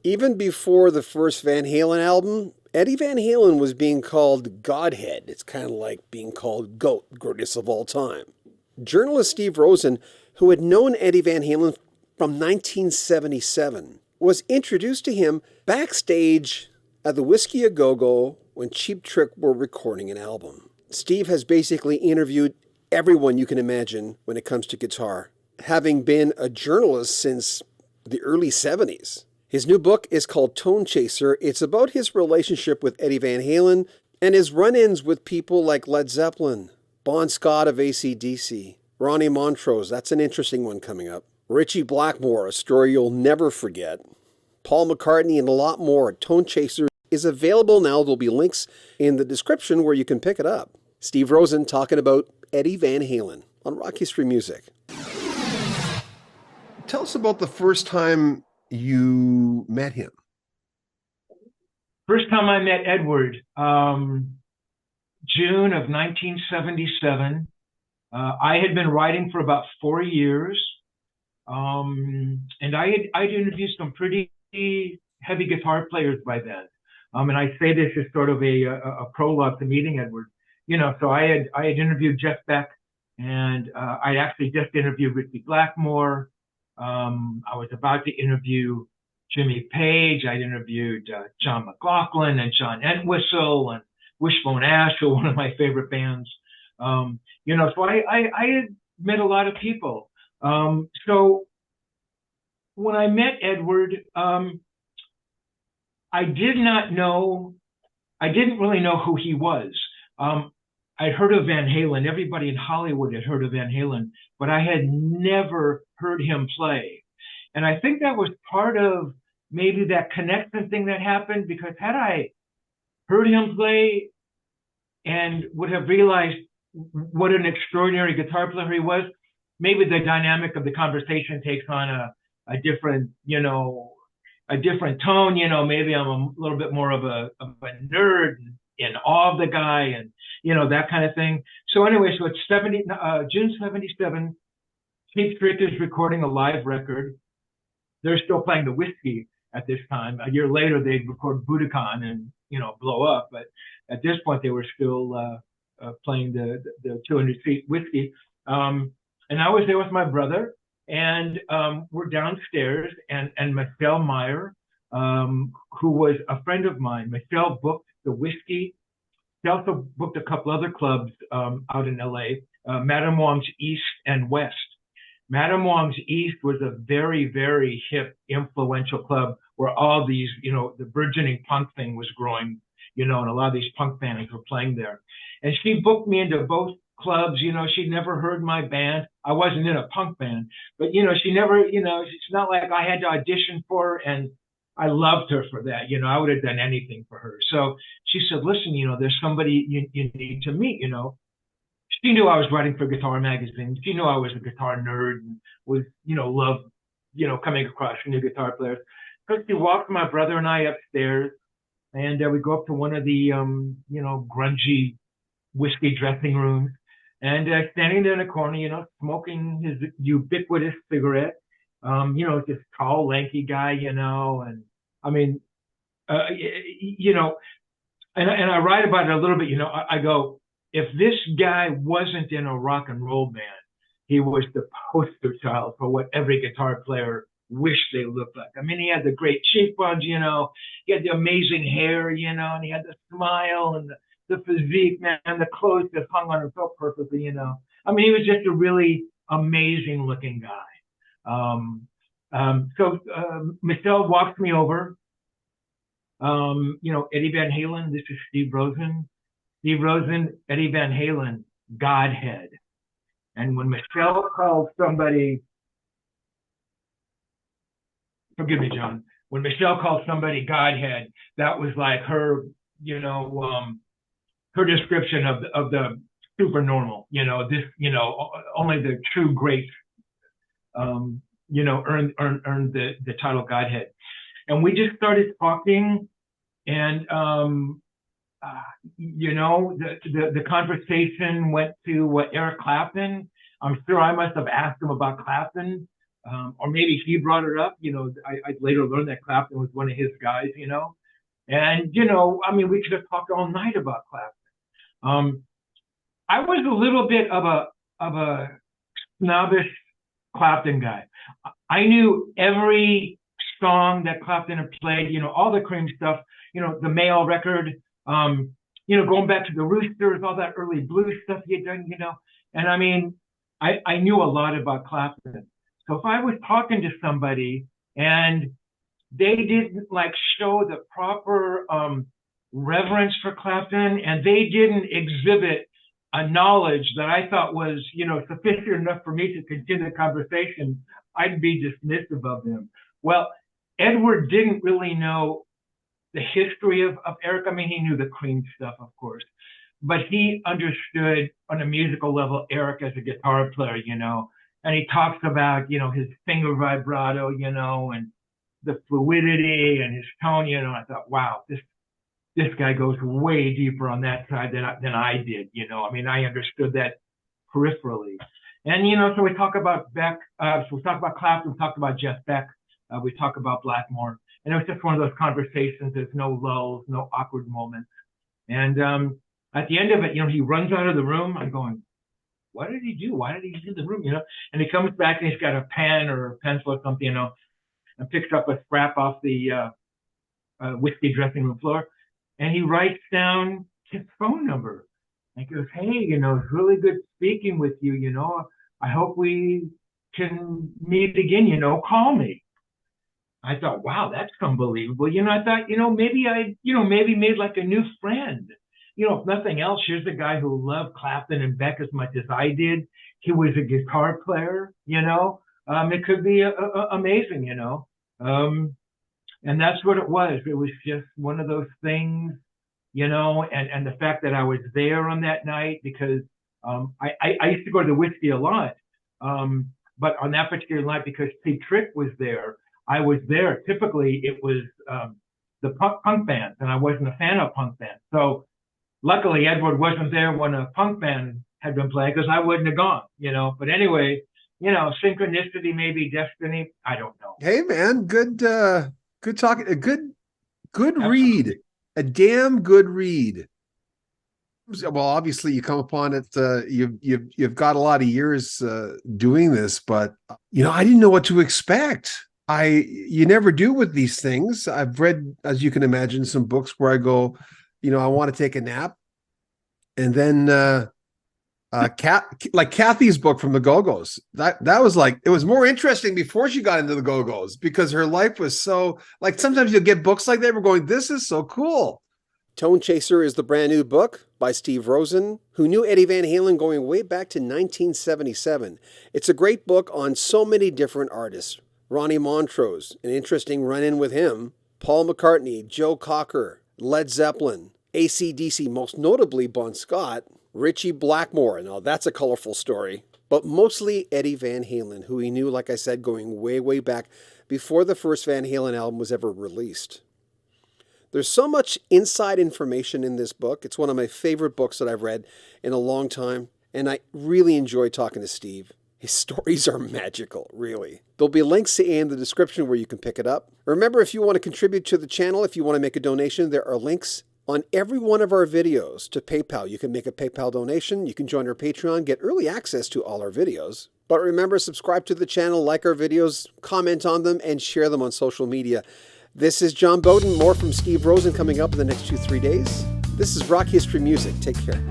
Even before the first Van Halen album, Eddie Van Halen was being called Godhead. It's kind of like being called GOAT, greatest of all time. Journalist Steve Rosen, who had known Eddie Van Halen from 1977, was introduced to him backstage at the Whiskey A Go Go when Cheap Trick were recording an album. Steve has basically interviewed everyone you can imagine when it comes to guitar, having been a journalist since the early 70s. His new book is called Tone Chaser. It's about his relationship with Eddie Van Halen and his run-ins with people like Led Zeppelin, Bon Scott of AC/DC, Ronnie Montrose, that's an interesting one coming up, Richie Blackmore, a story you'll never forget, Paul McCartney, and a lot more. Tone Chaser is available now. There'll be links in the description where you can pick it up. Steve Rosen talking about Eddie Van Halen on Rock History Music. Tell us about the first time you met him. First time I met Edward, June of 1977. I had been writing for about 4 years, and I'd interviewed some pretty heavy guitar players by then. And I say this as sort of a prologue to meeting Edward. So I had interviewed Jeff Beck, and I'd actually just interviewed Richie Blackmore. I was about to interview Jimmy Page. I'd interviewed John McLaughlin and John Entwistle and Wishbone Ash, who are one of my favorite bands. So I had met a lot of people. So when I met Edward, I didn't really know who he was. I'd heard of Van Halen. Everybody in Hollywood had heard of Van Halen, but I had never heard him play. And I think that was part of maybe that connection thing that happened, because had I heard him play and would have realized what an extraordinary guitar player he was, maybe the dynamic of the conversation takes on a different, a different tone. Maybe I'm a little bit more of a nerd, in awe of the guy, and that kind of thing. So anyway, so it's June 77. Cheap Trick is recording a live record. They're still playing the Whiskey at this time. A year later, they'd record Budokan and blow up. But at this point, they were still playing the 200-seat Whiskey. And I was there with my brother, and we're downstairs, and Michelle Meyer, who was a friend of mine. Michelle booked the Whiskey. She also booked a couple other clubs out in LA, Madame Wong's East and West. Madame Wong's East was a very, very hip, influential club where all these, the burgeoning punk thing was growing, and a lot of these punk bands were playing there. And she booked me into both clubs. She'd never heard my band. I wasn't in a punk band, but, she never, it's not like I had to audition for her, and I loved her for that. I would have done anything for her. So she said, listen, there's somebody you need to meet, She knew I was writing for Guitar Magazine. She knew I was a guitar nerd and was, loved, coming across new guitar players. So she walked my brother and I upstairs, and we go up to one of the, grungy Whiskey dressing rooms, and standing there in the corner, smoking his ubiquitous cigarette. This tall, lanky guy, and I mean, and I write about it a little bit, I go, if this guy wasn't in a rock and roll band, he was the poster child for what every guitar player wished they looked like. I mean, he had the great cheekbones, he had the amazing hair, and he had the smile and the physique, man, and the clothes that hung on him so perfectly, I mean, he was just a really amazing looking guy. So Michelle walks me over. Eddie Van Halen, this is Steve Rosen. Steve Rosen, Eddie Van Halen, Godhead. And when Michelle called somebody, forgive me, John, when Michelle called somebody Godhead, that was like her, her description of the super normal, only the true greats, earned the title Godhead. And we just started talking, and the conversation went to Eric Clapton. I'm sure I must have asked him about Clapton. or maybe he brought it up. I later learned that Clapton was one of his guys. And I mean, we could have talked all night about Clapton. I was a little bit of a snobbish Clapton guy. I knew every song that Clapton had played, all the Cream stuff, the Mail record, going back to the Roosters, all that early blues stuff he had done, and I mean, I knew a lot about Clapton. So if I was talking to somebody and they didn't show the proper reverence for Clapton, and they didn't exhibit a knowledge that I thought was, sufficient enough for me to continue the conversation, I'd be dismissive of them. Well, Edward didn't really know the history of Eric. I mean, he knew the Cream stuff, of course, but he understood on a musical level Eric as a guitar player, and he talks about, his finger vibrato, and the fluidity and his tone, I thought, wow, this guy goes way deeper on that side than I did, I mean, I understood that peripherally. And, so we talk about Beck, so we talk about Clapton, we talked about Jeff Beck, we talk about Blackmore, and it was just one of those conversations. There's no lulls, no awkward moments. And at the end of it, he runs out of the room. I'm going, what did he do? Why did he leave the room? And he comes back and he's got a pen or a pencil or something, and picks up a scrap off the whiskey dressing room floor, and he writes down his phone number. And he goes, hey, it's really good speaking with you. I hope we can meet again. Call me. I thought, wow, that's unbelievable. I thought, maybe I, maybe made a new friend. If nothing else, here's a guy who loved Clapton and Beck as much as I did. He was a guitar player, it could be amazing, and that's what it was. It was just one of those things, and the fact that I was there on that night, because I used to go to the Whiskey a lot, but on that particular night, because Pete Trick was there, I was there. Typically, it was the punk bands, and I wasn't a fan of punk bands. So luckily, Edward wasn't there when a punk band had been playing, because I wouldn't have gone, But anyway, synchronicity, maybe destiny. I don't know. Hey, man, good talking. A good read. A damn good read. Well, obviously, you come upon it. You've got a lot of years doing this, but I didn't know what to expect. You never do with these things. I've read, as you can imagine, some books where I go, I want to take a nap, and then Kathy's book from the Go-Go's. That was it was more interesting before she got into the Go-Go's, because her life was so sometimes you'll get books like that. We're going, this is so cool. Tone Chaser is the brand new book by Steve Rosen, who knew Eddie Van Halen going way back to 1977. It's a great book on so many different artists. Ronnie Montrose, an interesting run-in with him. Paul McCartney, Joe Cocker, Led Zeppelin, AC/DC, most notably Bon Scott, Ritchie Blackmore. Now that's a colorful story. But mostly Eddie Van Halen, who he knew, like I said, going way, way back before the first Van Halen album was ever released. There's so much inside information in this book. It's one of my favorite books that I've read in a long time, and I really enjoy talking to Steve. His stories are magical, really. There'll be links in the description where you can pick it up. Remember, if you want to contribute to the channel, if you want to make a donation, there are links on every one of our videos to PayPal. You can make a PayPal donation. You can join our Patreon, get early access to all our videos. But remember, subscribe to the channel, like our videos, comment on them, and share them on social media. This is John Beaudin. More from Steve Rosen coming up in the next 2-3 days. This is Rock History Music. Take care.